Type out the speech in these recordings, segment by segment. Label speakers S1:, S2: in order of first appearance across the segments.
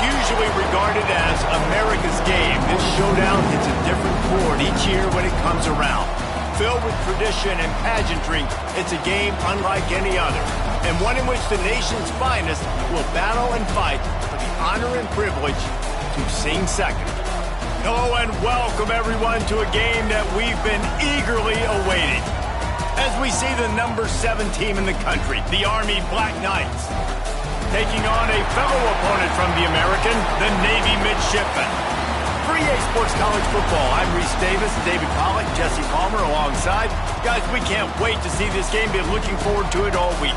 S1: usually regarded as America's game, this showdown hits a different chord each year when it comes around. Filled with tradition and pageantry, it's a game unlike any other, and one in which the nation's finest will battle and fight for the honor and privilege to sing second. Hello and welcome everyone to a game that we've been eagerly awaiting, as we see the number 7 team in the country, the Army Black Knights, taking on a fellow opponent from the American, the Navy Midshipmen. For EA Sports College Football, I'm Reese Davis, David Pollack, Jesse Palmer alongside. Guys, we can't wait to see this game. Been looking forward to it all week.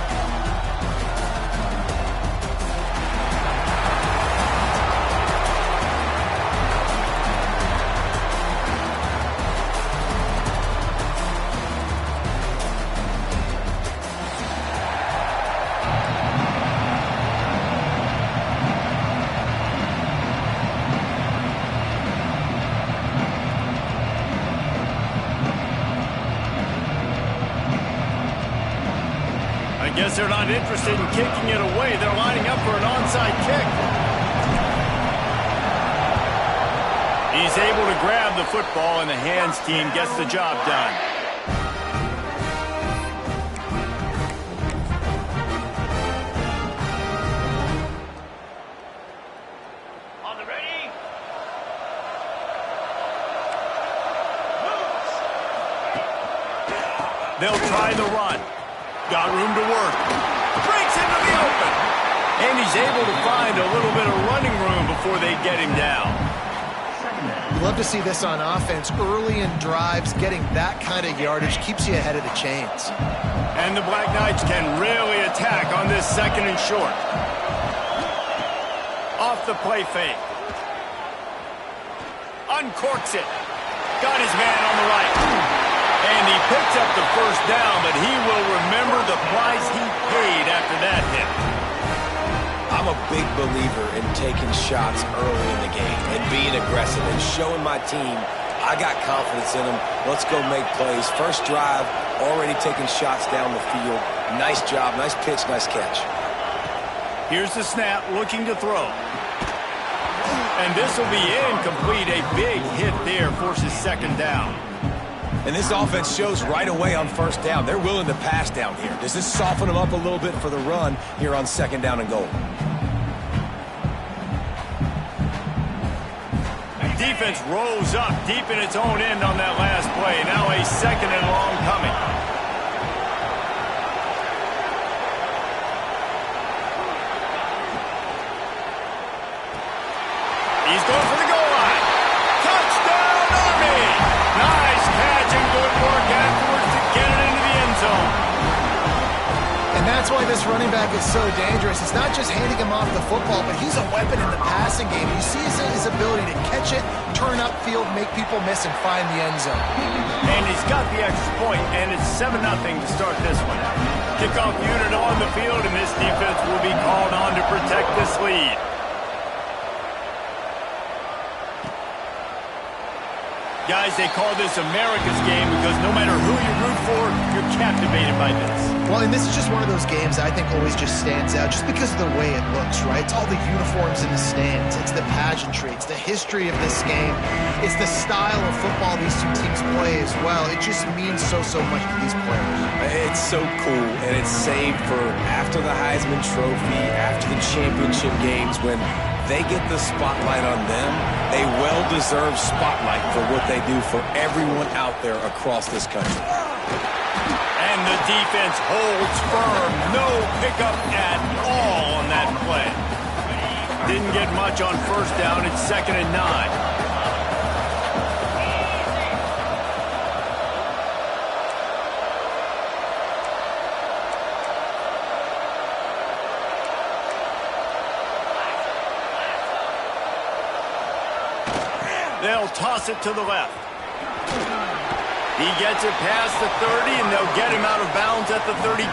S1: I guess they're not interested in kicking it away. They're lining up for an onside kick. He's able to grab the football, and the hands team gets the job done. On the ready. They'll try the run. Got room to work. Breaks into the open. And he's able to find a little bit of running room before they get him down.
S2: Love to see this on offense. Early in drives, getting that kind of yardage keeps you ahead of the chains.
S1: And the Black Knights can really attack on this second and short. Off the play fake. Uncorks it. Got his man on the right. And he picks up the first down, but he will remember the price he paid after that hit.
S3: I'm a big believer in taking shots early in the game and being aggressive and showing my team I got confidence in them. Let's go make plays. First drive, already taking shots down the field. Nice job, nice pitch, nice catch.
S1: Here's the snap, looking to throw. And this will be incomplete. A big hit there forces second down.
S3: And this offense shows right away on first down. They're willing to pass down here. Does this soften them up a little bit for the run here on second down and goal?
S1: Defense rose up deep in its own end on that last play. Now a second and long coming. He's going for the goal line. Touchdown, Army! Nice catch and good work afterwards to get it into the end zone.
S2: And that's why this running back is so dangerous. It's not just handing him off the football, but he's a weapon in the passing game. You see his ability to catch it, turn upfield, make people miss, and find the end zone.
S1: And he's got the extra point, and it's 7-0 to start this one. Kickoff unit on the field, and this defense will be called on to protect this lead. Guys, they call this America's game because no matter who you root for, you're captivated by this.
S2: Well, and this is just one of those games I think always just stands out just because of the way it looks, right? It's all the uniforms in the stands. It's the pageantry. It's the history of this game. It's the style of football these two teams play as well. It just means so much to these players.
S3: It's so cool, and it's saved for after the Heisman Trophy, after the championship games, when they get the spotlight on them, a well-deserved spotlight for what they do for everyone out there across this country.
S1: And the defense holds firm. No pickup at all on that play. Didn't get much on first down. It's 2nd and 9. They'll toss it to the left. He gets it past the 30, and they'll get him out of bounds at the 32.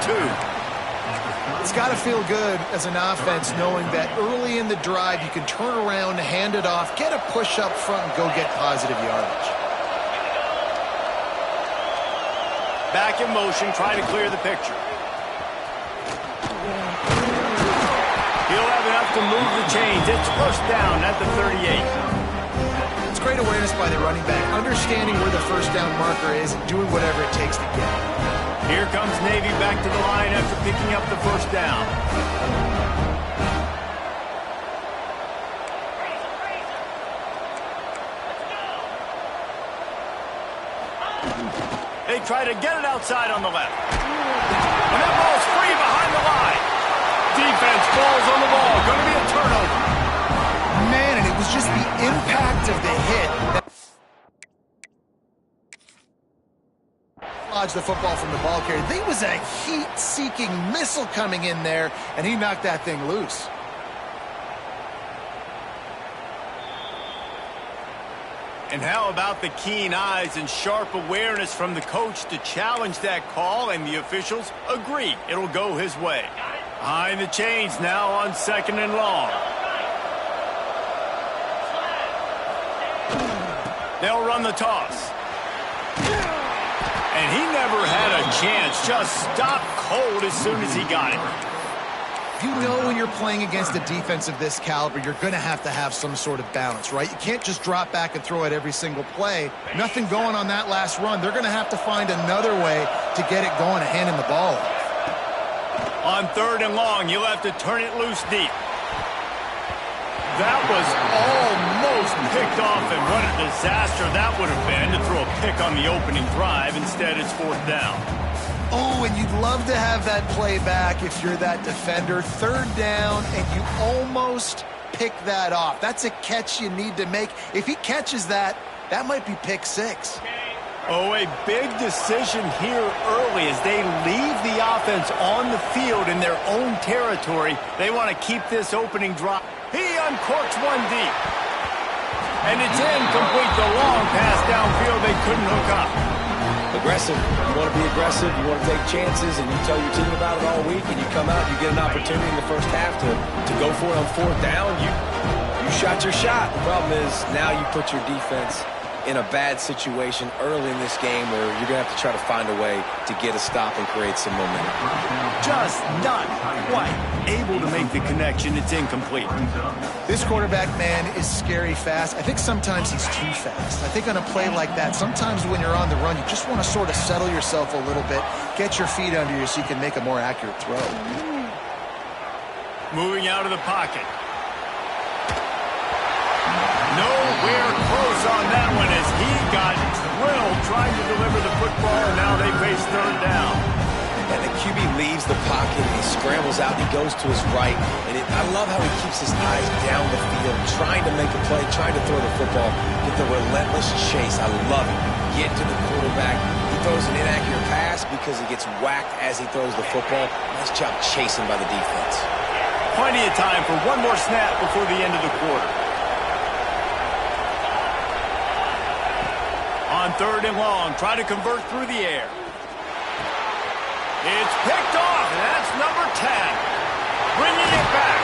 S2: It's got to feel good as an offense knowing that early in the drive you can turn around, hand it off, get a push up front, and go get positive yardage.
S1: Back in motion, try to clear the picture. He'll have enough to to move the chains. It's first down at the 38.
S2: It's great awareness by the running back, understanding where the first down marker is and doing whatever it takes to get it.
S1: Here comes Navy back to the line after picking up the first down. They try to get it outside on the left. And that ball's free behind the line. Defense falls on the ball. Going to be a turnover.
S2: Man, and it was just the impact of the hit that lodged the football from the ball carrier. There was a heat-seeking missile coming in there, and he knocked that thing loose.
S1: And how about the keen eyes and sharp awareness from the coach to challenge that call, and the officials agree it'll go his way. Behind the chains now on 2nd and long. They'll run the toss. And he never had a chance, just stopped cold as soon as he got it.
S2: You know when you're playing against a defense of this caliber, you're going to have some sort of balance, right? You can't just drop back and throw it every single play. Nothing going on that last run. They're going to have to find another way to get it going and handing the ball off.
S1: On 3rd and long, you'll have to turn it loose deep. That was almost picked off, and what a disaster that would have been to throw a pick on the opening drive. Instead, it's 4th down.
S2: Oh, and you'd love to have that play back if you're that defender. 3rd down, and you almost pick that off. That's a catch you need to make. If he catches that, that might be pick 6.
S1: Oh, a big decision here early as they leave the offense on the field in their own territory. They want to keep this opening drive. He uncorks one deep. And it's incomplete. The long pass downfield they couldn't hook up.
S3: Aggressive. You want to be aggressive. You want to take chances, and you tell your team about it all week, and you come out, you get an opportunity in the first half to go for it on 4th down. You shot your shot. The problem is now you put your defense in a bad situation early in this game where you're going to have to try to find a way to get a stop and create some momentum.
S1: Just not quite able to make the connection. It's incomplete.
S2: This quarterback, man, is scary fast. I think sometimes he's too fast. I think on a play like that, sometimes when you're on the run, you just want to sort of settle yourself a little bit, get your feet under you so you can make a more accurate throw.
S1: Moving out of the pocket. Nowhere close on that one as he got drilled trying to deliver the football, and now they face 3rd down.
S3: And the QB leaves the pocket, and he scrambles out, and he goes to his right. And I love how he keeps his eyes down the field, trying to make a play, trying to throw the football, get the relentless chase. I love it. Get to the quarterback. He throws an inaccurate pass because he gets whacked as he throws the football. Nice job chasing by the defense.
S1: Plenty of time for one more snap before the end of the quarter. On 3rd and long, try to convert through the air. It's picked off, and that's number 10. Bringing it back.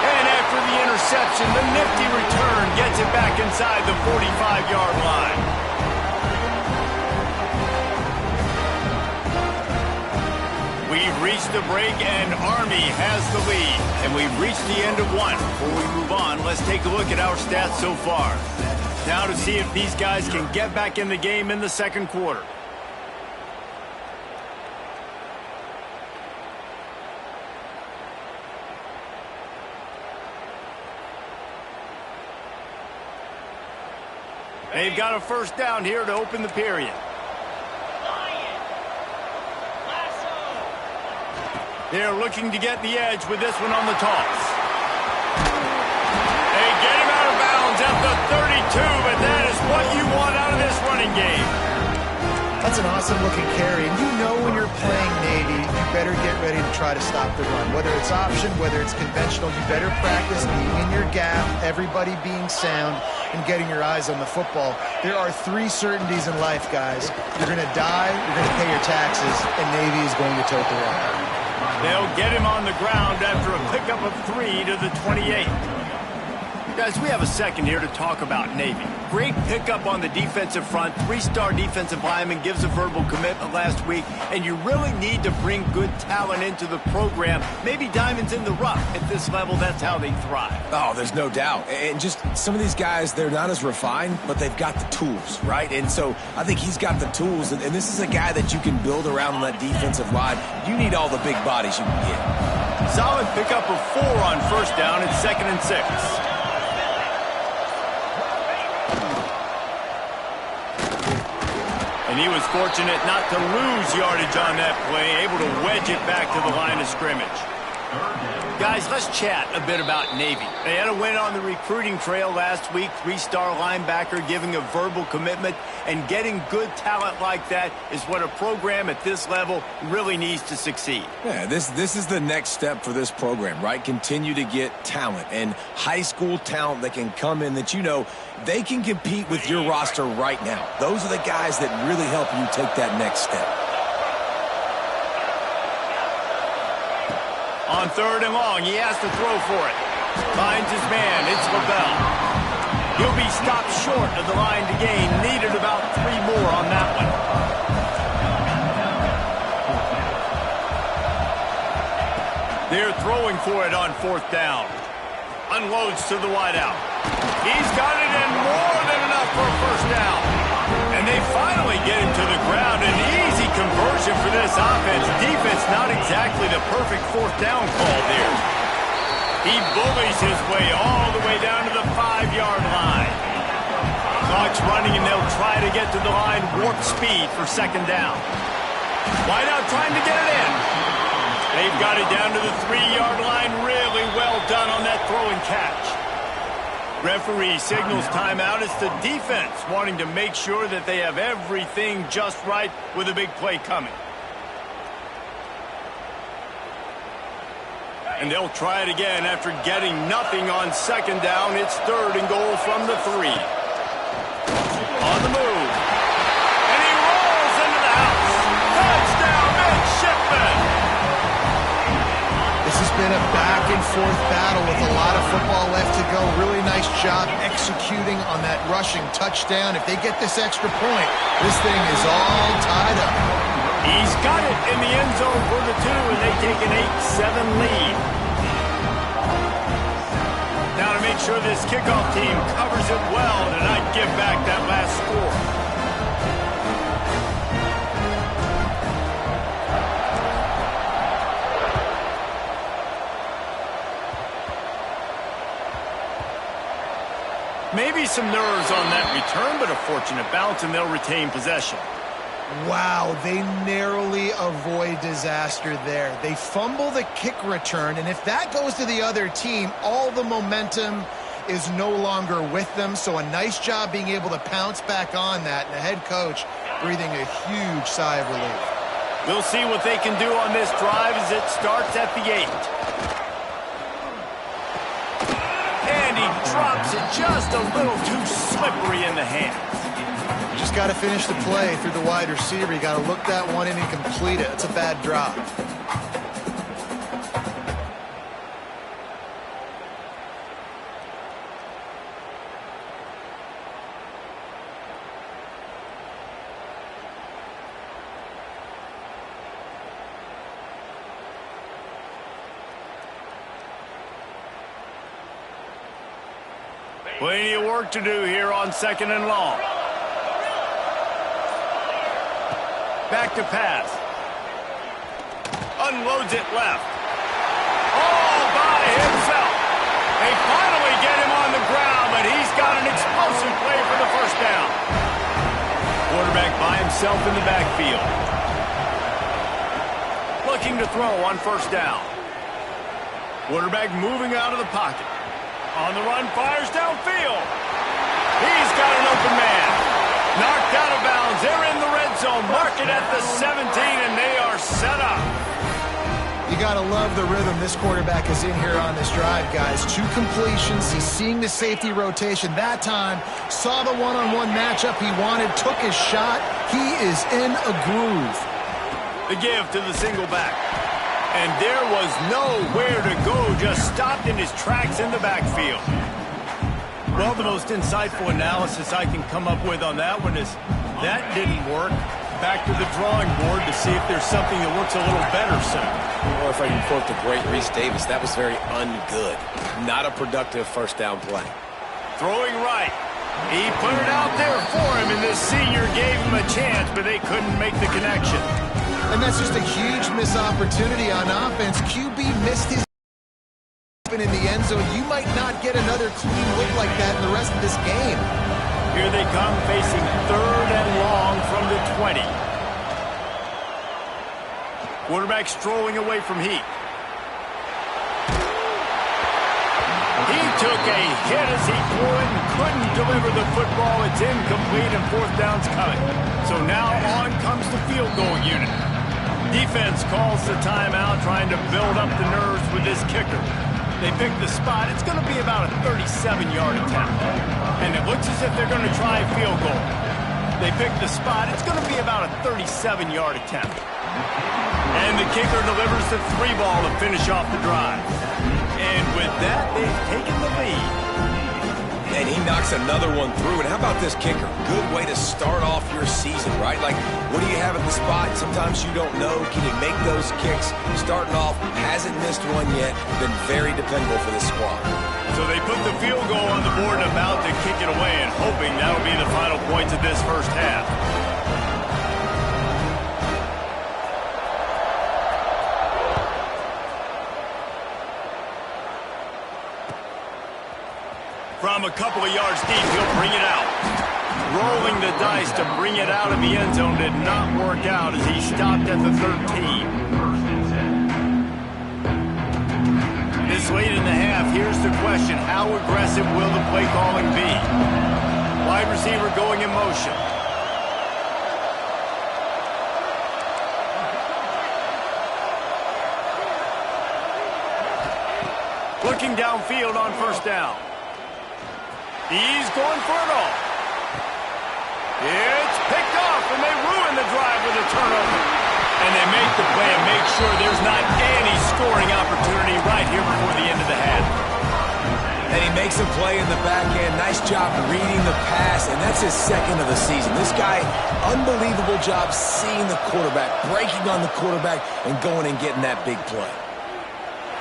S1: And after the interception, the nifty return gets it back inside the 45-yard line. We've reached the break, and Army has the lead. And we've reached the end of one. Before we move on, let's take a look at our stats so far. Now to see if these guys can get back in the game in the 2nd quarter. They've got a first down here to open the period. They're looking to get the edge with this one on the toss. They get him out of bounds at the 32, but that is what you want out of this running game.
S2: That's an awesome-looking carry, and you know when you're playing Navy, you better get ready to try to stop the run. Whether it's option, whether it's conventional, you better practice being in your gap, everybody being sound, and getting your eyes on the football. There are 3 certainties in life, guys. You're going to die, you're going to pay your taxes, and Navy is going to tote the rock.
S1: They'll get him on the ground after a pickup of 3 to the 28. Guys, we have a second here to talk about Navy. Great pickup on the defensive front. 3-star defensive lineman gives a verbal commitment last week, and you really need to bring good talent into the program. Maybe diamonds in the rough. At this level, that's how they thrive.
S3: Oh, there's no doubt. And just some of these guys, they're not as refined, but they've got the tools, right? And so I think he's got the tools, and this is a guy that you can build around on that defensive line. You need all the big bodies you can get.
S1: Solid pickup of 4 on first down and 2nd and 6. And he was fortunate not to lose yardage on that play, able to wedge it back to the line of scrimmage. Guys, let's chat a bit about Navy. They had a win on the recruiting trail last week. 3-star linebacker giving a verbal commitment, and getting good talent like that is what a program at this level really needs to succeed.
S3: Yeah, this is the next step for this program, right? Continue to get talent and high school talent that can come in that you know they can compete with your roster right now. Those are the guys that really help you take that next step.
S1: On 3rd and long, he has to throw for it. Finds his man, it's LaBelle. He'll be stopped short of the line to gain. Needed about 3 more on that one. They're throwing for it on 4th down. Unloads to the wideout. He's got it, and more than enough for a first down. And they finally get him to the ground. An easy conversion for this offense. Defense not exactly the perfect 4th down call there. He bullies his way all the way down to the 5-yard line. Clock's running, and they'll try to get to the line warp speed for 2nd down. Wideout trying to get it in. They've got it down to the 3-yard line. Really well done on that throw and catch. Referee signals timeout. It's the defense wanting to make sure that they have everything just right with a big play coming. And they'll try it again after getting nothing on 2nd down. It's 3rd and goal from the 3. On the move. And he rolls into the house. Touchdown, Midshipman!
S2: This has been a back-and-forth battle with a lot of football left to go. Really nice job executing on that rushing touchdown. If they get this extra point, this thing is all tied up.
S1: He's got it in the end zone for the 2, and they take an 8-7 lead. Now to make sure this kickoff team covers it well and not give back that last score. Maybe some nerves on that return, but a fortunate bounce, and they'll retain possession.
S2: Wow, they narrowly avoid disaster there. They fumble the kick return, and if that goes to the other team, all the momentum is no longer with them. So a nice job being able to pounce back on that, and the head coach breathing a huge sigh of relief.
S1: We'll see what they can do on this drive as it starts at the 8. And he drops it just a little too slippery in the hands.
S2: You just got to finish the play through the wide receiver. You got to look that one in and complete it. It's a bad drop.
S1: Plenty of work to do here on 2nd and long. Back to pass. Unloads it left. All by himself. They finally get him on the ground, but he's got an explosive play for the first down. Quarterback by himself in the backfield. Looking to throw on first down. Quarterback moving out of the pocket. On the run, fires downfield. He's got an open man. Knocked out of bounds. They're in the red zone. Mark it at the 17, and they are set up.
S2: You got to love the rhythm this quarterback is in here on this drive, guys. 2 completions. He's seeing the safety rotation. That time, saw the one-on-one matchup he wanted, took his shot. He is in a groove.
S1: The give to the single back. And there was nowhere to go, just stopped in his tracks in the backfield. Well, the most insightful analysis I can come up with on that one is that didn't work. Back to the drawing board to see if there's something that works a little better soon.
S3: Or if I can quote the great Reese Davis, that was very ungood. Not a productive first down play.
S1: Throwing right. He put it out there for him, and this senior gave him a chance, but they couldn't make the connection.
S2: And that's just a huge missed opportunity on offense. QB missed his in the end zone. You might not get another clean look like that in the rest of this game.
S1: Here they come, facing 3rd and long from the 20. Quarterback strolling away from Heath. He took a hit as he threw it and couldn't deliver the football. It's incomplete and 4th down's coming. So now on comes the field goal unit. Defense calls the timeout, trying to build up the nerves with this kicker. They pick the spot. It's going to be about a 37-yard attempt. And it looks as if they're going to try a field goal. They pick the spot. It's going to be about a 37-yard attempt. And the kicker delivers the 3 ball to finish off the drive. And with that, they've taken the lead.
S3: And he knocks another one through. And how about this kicker? Good way to start off your season, right? Like, what do you have at the spot? Sometimes you don't know. Can you make those kicks? Starting off, hasn't missed one yet. Been very dependable for this squad.
S1: So they put the field goal on the board and about to kick it away, and hoping that'll be the final points of this first half. From a couple of yards deep, he'll bring it out. Rolling the dice to bring it out of the end zone did not work out as he stopped at the 13. This late in the half, here's the question. How aggressive will the play calling be? Wide receiver going in motion. Looking downfield on 1st down. He's going for it all. It's picked off, and they ruin the drive with a turnover. And they make the play and make sure there's not any scoring opportunity right here before the end of the half.
S3: And he makes a play in the back end. Nice job reading the pass, and that's his 2nd of the season. This guy, unbelievable job seeing the quarterback, breaking on the quarterback, and going and getting that big play.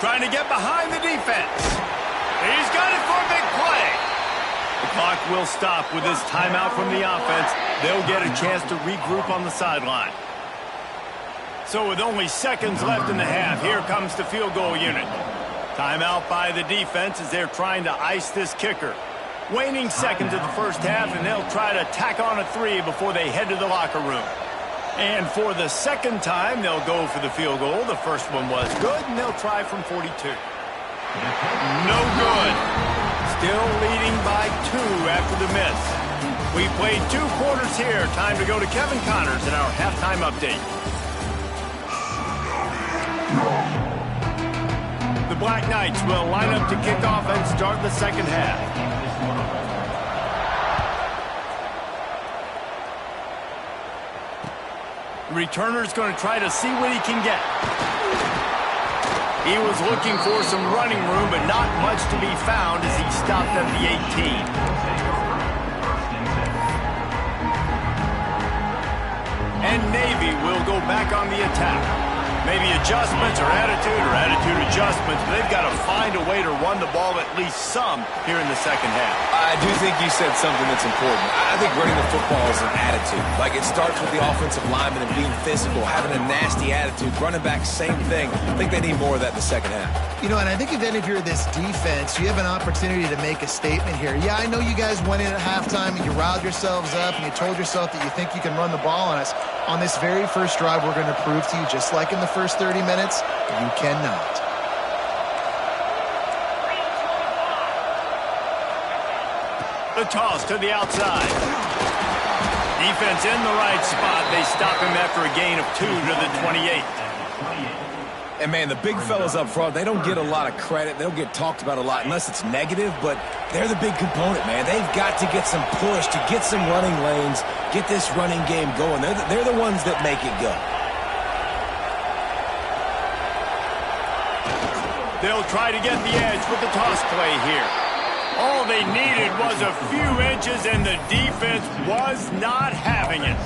S1: Trying to get behind the defense. He's got it for a big play. The clock will stop with this timeout from the offense. They'll get a chance to regroup on the sideline. So with only seconds left in the half, here comes the field goal unit. Timeout by the defense as they're trying to ice this kicker. Waning seconds of the first half, and they'll try to tack on a 3 before they head to the locker room. And for the 2nd time, they'll go for the field goal. The first one was good, and they'll try from 42. No good. Still leading by 2 after the miss. We played 2 quarters here. Time to go to Kevin Connors in our halftime update. The Black Knights will line up to kick off and start the 2nd half. The returner's going to try to see what he can get. He was looking for some running room, but not much to be found as he stopped at the 18. And Navy will go back on the attack. Maybe adjustments or attitude adjustments, but they've got to find a way to run the ball at least some here in the 2nd half.
S3: I do think you said something that's important. I think running the football is an attitude. Like, it starts with the offensive lineman and being physical, having a nasty attitude. Running back, same thing. I think they need more of that in the 2nd half.
S2: You know, and I think if you're this defense, you have an opportunity to make a statement here. Yeah, I know you guys went in at halftime and you riled yourselves up and you told yourself that you think you can run the ball on us. On this very first drive, we're going to prove to you, just like in the first 30 minutes, you cannot.
S1: The toss to the outside. Defense in the right spot. They stop him after a gain of 2 to the 28.
S3: And, man, the big fellas up front, they don't get a lot of credit. They don't get talked about a lot unless it's negative, but they're the big component, man. They've got to get some push, to get some running lanes, get this running game going. They're the ones that make it go.
S1: They'll try to get the edge with the toss play here. All they needed was a few inches, and the defense was not having it.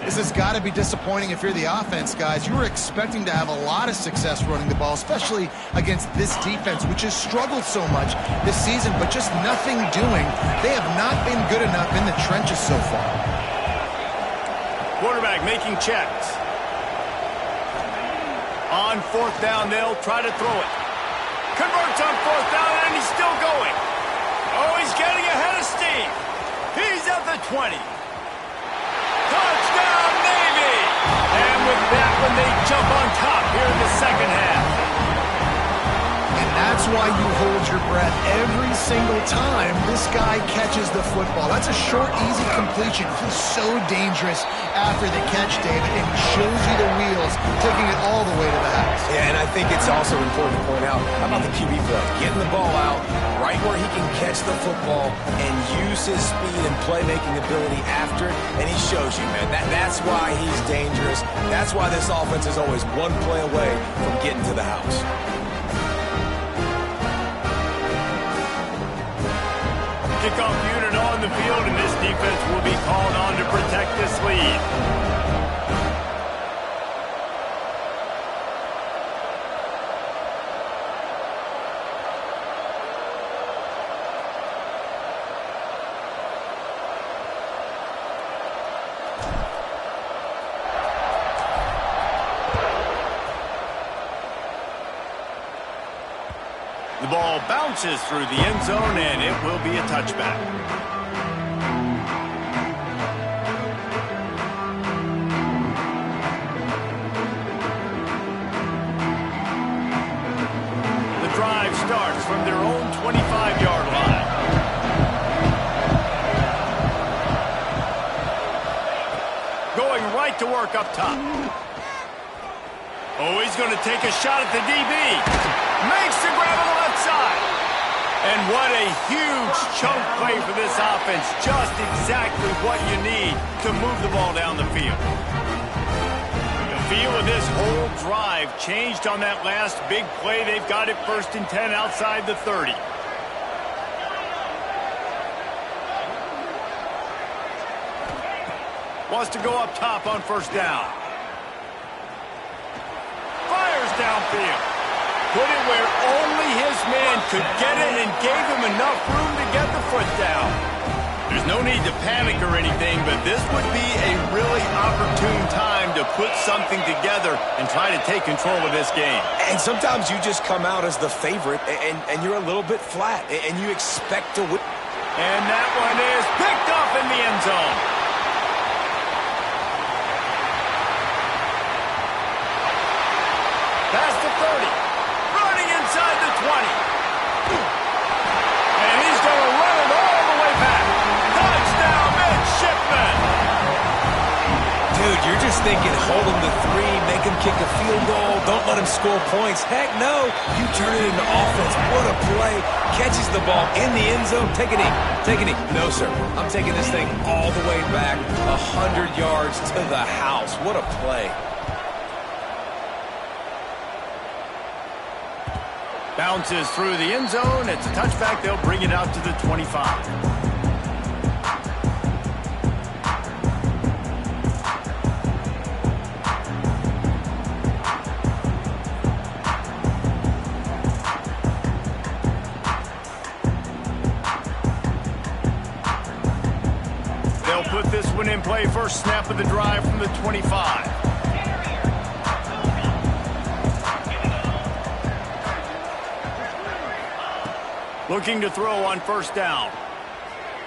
S2: This has got to be disappointing if you're the offense, guys. You were expecting to have a lot of success running the ball, especially against this defense, which has struggled so much this season, but just nothing doing. They have not been good enough in the trenches so far.
S1: Quarterback making checks. On fourth down, they'll try to throw it. Converts on fourth down, and he's still going. Oh, he's getting ahead of steam. He's at the 20. Touchdown, Navy! And with that one, they jump on top here in the second half.
S2: And that's why you hold your breath every single time this guy catches the football. That's a short, easy completion. He's so dangerous after the catch, David, and he shows you the wheels, taking it all the way to the house.
S3: Yeah, and I think it's also important to point out, how about the QB play? Getting the ball out right where he can catch the football and use his speed and playmaking ability after it, and he shows you, man. That's why he's dangerous. That's why this offense is always one play away from getting to the house.
S1: Kickoff unit on the field, and this defense will be called on to protect this lead. The ball bounces through the end zone, and it will be a touchback. The drive starts from their own 25-yard line. Going right to work up top. Oh, he's going to take a shot at the DB. Makes the grab on the left side. And what a huge chunk play for this offense. Just exactly what you need to move the ball down the field. The feel of this whole drive changed on that last big play. They've got it 1st and 10 outside the 30. Wants to go up top on 1st down. Fires downfield. Put it where only his man could get it and gave him enough room to get the foot down. There's no need to panic or anything, but this would be a really opportune time to put something together and try to take control of this game.
S3: And sometimes you just come out as the favorite, and you're a little bit flat, and you expect to win.
S1: And that one is picked up in the end zone. Past the 30. Inside the 20. And he's going to run it all the way back. Touchdown, midshipman.
S3: Dude, you're just thinking, hold him to 3, make him kick a field goal, don't let him score points. Heck no, you turn it into offense. What a play. Catches the ball in the end zone. Take a knee. Take a knee. No, sir. I'm taking this thing all the way back 100 yards to the house. What a play.
S1: Bounces through the end zone. It's a touchback. They'll bring it out to the 25. They'll put this one in play. First snap of the drive from the 25. Looking to throw on 1st down.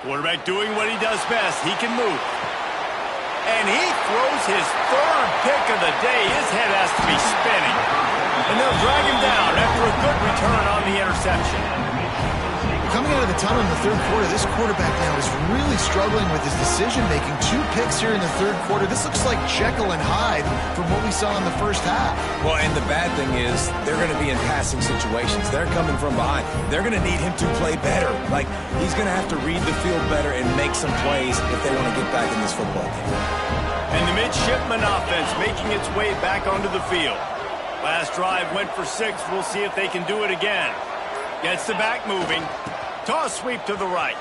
S1: Quarterback doing what he does best. He can move. And he throws his 3rd pick of the day. His head has to be spinning. And they'll drag him down after a good return on the interception.
S2: Coming out of the tunnel in the 3rd quarter, this quarterback now is really struggling with his decision-making. 2 picks here in the 3rd quarter. This looks like Jekyll and Hyde from what we saw in the 1st half.
S3: Well, and the bad thing is they're going to be in passing situations. They're coming from behind. They're going to need him to play better. Like, he's going to have to read the field better and make some plays if they want to get back in this football game.
S1: And the midshipman offense making its way back onto the field. Last drive went for 6. We'll see if they can do it again. Gets the back moving. Toss sweep to the right.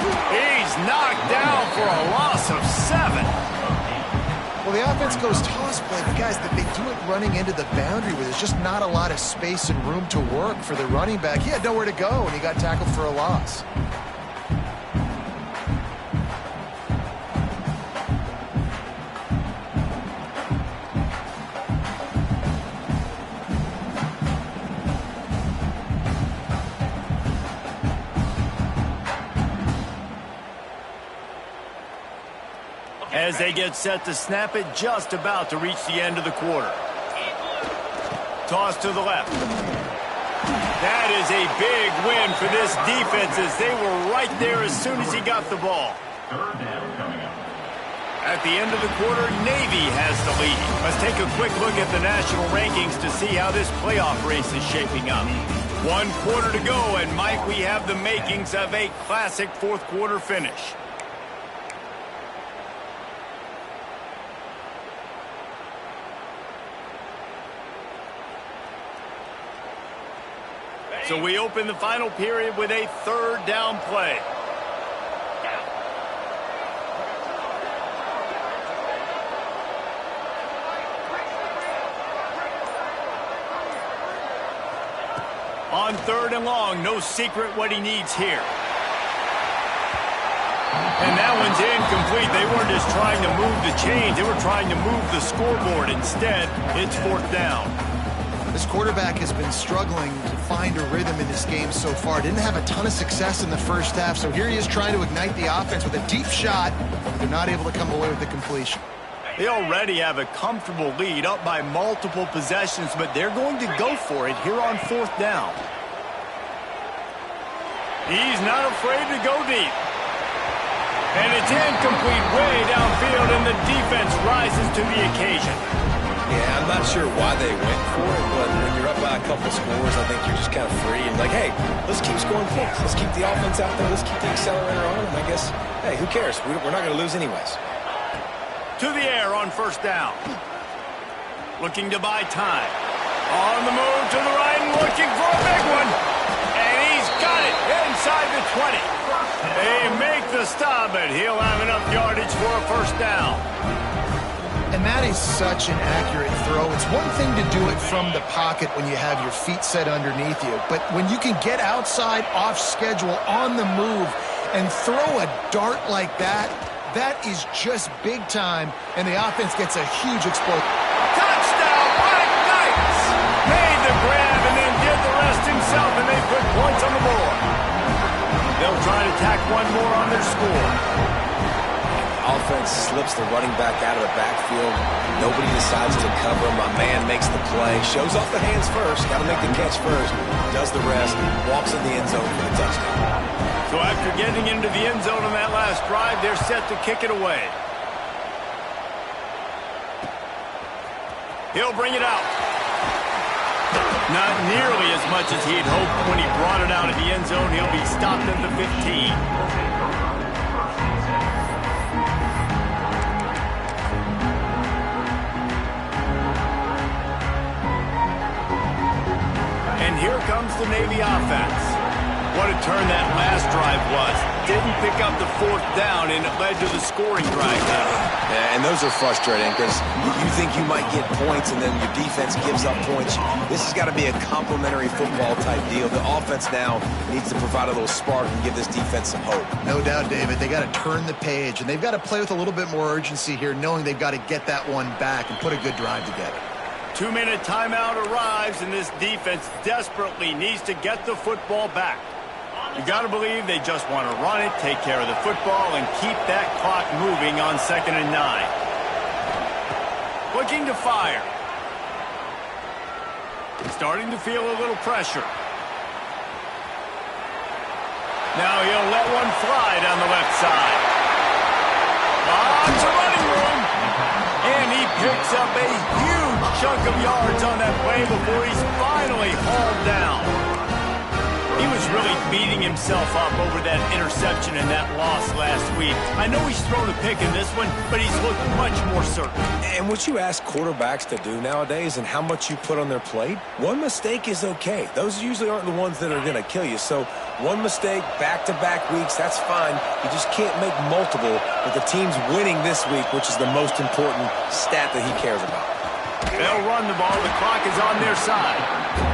S1: He's knocked down for a loss of 7.
S2: Well, the offense goes toss play, but guys, they do it running into the boundary where there's just not a lot of space and room to work for the running back. He had nowhere to go, and he got tackled for a loss.
S1: As they get set to snap it, just about to reach the end of the quarter. Toss to the left. That is a big win for this defense as they were right there as soon as he got the ball. At the end of the quarter, Navy has the lead. Let's take a quick look at the national rankings to see how this playoff race is shaping up. 1 quarter to go, and Mike, we have the makings of a classic fourth quarter finish. So we open the final period with a 3rd down play. On 3rd and long, no secret what he needs here. And that one's incomplete. They weren't just trying to move the chains. They were trying to move the scoreboard. Instead, it's 4th down.
S2: This quarterback has been struggling to find a rhythm in this game so far. Didn't have a ton of success in the first half, so here he is trying to ignite the offense with a deep shot. They're not able to come away with the completion.
S1: They already have a comfortable lead up by multiple possessions, but they're going to go for it here on 4th down. He's not afraid to go deep. And it's incomplete way downfield, and the defense rises to the occasion.
S3: Yeah, I'm not sure why they went for it, but when you're up by a couple scores, I think you're just kind of free and like, hey, let's keep scoring points. Let's keep the offense out there. Let's keep the accelerator on, and I guess, hey, who cares? We're not going to lose anyways.
S1: To the air on 1st down. Looking to buy time. On the move to the right and looking for a big one. And he's got it inside the 20. They make the stop, but he'll have enough yardage for a 1st down.
S2: And that is such an accurate throw. It's one thing to do it from the pocket when you have your feet set underneath you, but when you can get outside, off schedule, on the move, and throw a dart like that, that is just big time, and the offense gets a huge explosion.
S1: Touchdown, Mike Knights! Made the grab and then did the rest himself, and they put points on the board. They'll try to tack one more on their score.
S3: Offense slips the running back out of the backfield. Nobody decides to cover him. My man makes the play. Shows off the hands first. Got to make the catch first. Does the rest. Walks in the end zone for the touchdown.
S1: So after getting into the end zone on that last drive, they're set to kick it away. He'll bring it out. Not nearly as much as he had hoped when he brought it out of the end zone. He'll be stopped at the 15. And here comes the Navy offense. What a turn that last drive was. Didn't pick up the 4th down, and it led to the scoring drive.
S3: Yeah, and those are frustrating because you think you might get points and then your defense gives up points. This has got to be a complementary football type deal. The offense now needs to provide a little spark and give this defense some hope.
S2: No doubt, David. They got to turn the page, and they've got to play with a little bit more urgency here, knowing they've got to get that one back and put a good drive together.
S1: 2-minute timeout arrives, and this defense desperately needs to get the football back. You got to believe they just want to run it, take care of the football, and keep that clock moving on 2nd and 9. Looking to fire. Starting to feel a little pressure. Now he'll let one fly down the left side. Lots of running room. And he picks up a huge chunk of yards on that play before he's finally hauled down. He was really beating himself up over that interception and that loss last week. I know he's thrown a pick in this one, but he's looked much more certain.
S3: And what you ask quarterbacks to do nowadays and how much you put on their plate, one mistake is okay. Those usually aren't the ones that are going to kill you. So one mistake, back-to-back weeks, that's fine. You just can't make multiple with the team's winning this week, which is the most important stat that he cares about.
S1: They'll run the ball. The clock is on their side.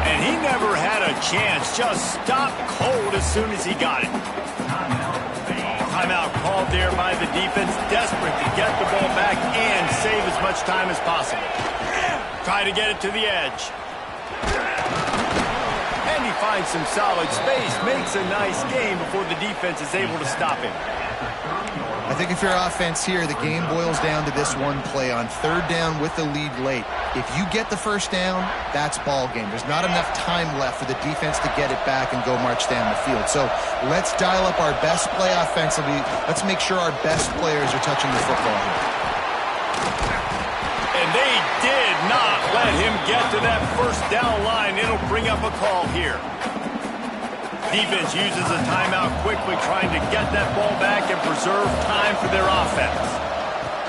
S1: And he never had a chance. Just stopped cold as soon as he got it. Timeout called there by the defense, desperate to get the ball back and save as much time as possible. Try to get it to the edge. And he finds some solid space, makes a nice game before the defense is able to stop him.
S2: I think if you're offense here, the game boils down to this one play on third down with the lead late. If you get the first down, that's ball game. There's not enough time left for the defense to get it back and go march down the field. So let's dial up our best play offensively. Let's make sure our best players are touching the football here.
S1: And they did not let him get to that first down line. It'll bring up a call here. Defense uses a timeout quickly, trying to get that ball back and preserve time for their offense.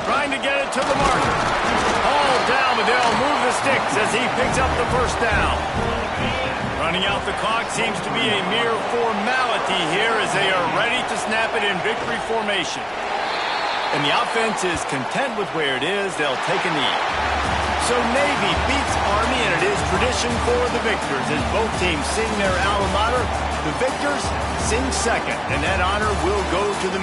S1: Trying to get it to the marker. All down, but they'll move the sticks as he picks up the first down. Running out the clock seems to be a mere formality here as they are ready to snap it in victory formation. And the offense is content with where it is. They'll take a knee. So Navy beats Army, and it is tradition for the victors as both teams sing their alma mater. The victors sing second, and that honor will go to the